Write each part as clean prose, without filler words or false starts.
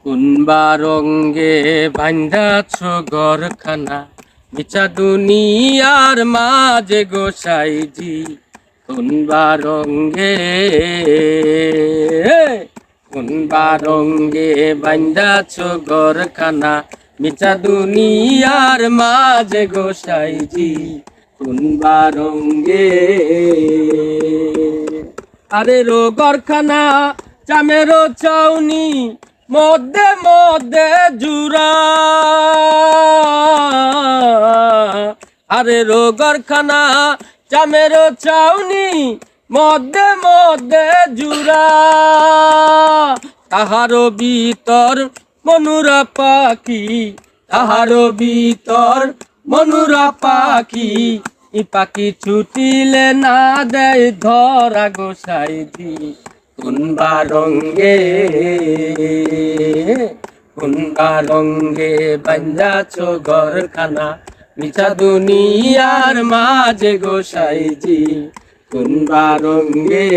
কোনবা রঙ্গে বান্ধাছ ঘরখানা মিছা দুনিয়ার মাঝে গোসাইজি কোনবা রঙ্গে বান্ধাছ ঘরখানা মিছা দুনিয়ার মাঝে গোসাইজি কোনবা রঙ্গে আরে রো ঘরখানা চামেরো চাউনি মধ্যে মধ্যে জুরা আরে রোগরখানা চামেরো চাউনি মধ্যে মধ্যে জুরা তাহারো ভিতর মনুরা পাখি তাহারো ভিতর মনুরা পাখি ই পাখি ছুটিলে না দেয় ধরা গোসাইজি কোনবা রঙ্গে বান্ধাছ ঘরখানা মিছা দুনিয়ার মাঝে গোসাইজি কোনবা রঙ্গে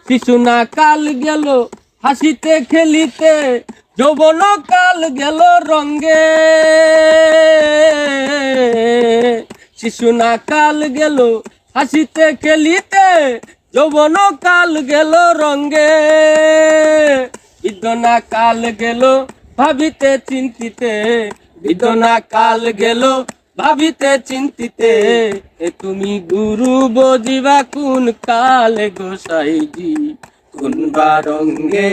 শিশু না কাল গেল হাসিতে খেলিতে যৌবন কাল গেল রঙ্গে শিশু না কাল গেল হাসিতে খেলিতে যৌবন কাল গেল রঙ্গে বিদনা কাল গেল ভাবিতে চিন্তিতে বিদনা কাল গেল ভাবিতে চিন্তিতে তুমি গুরু বজিবা কোন কালে গোসাইজি কোনবা রঙ্গে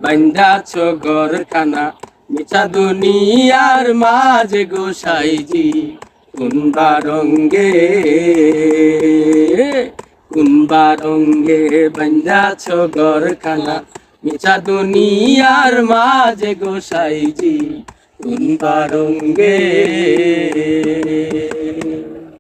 বান্ধাছ ঘরখানা মিছা দুনিয়ার মাঝে গোসাইজি কোনবা রঙ্গে বান্ধাছ ঘরখানা মিছা দুনিয়ার মাঝে গোসাইজি কোনবা রঙ্গে।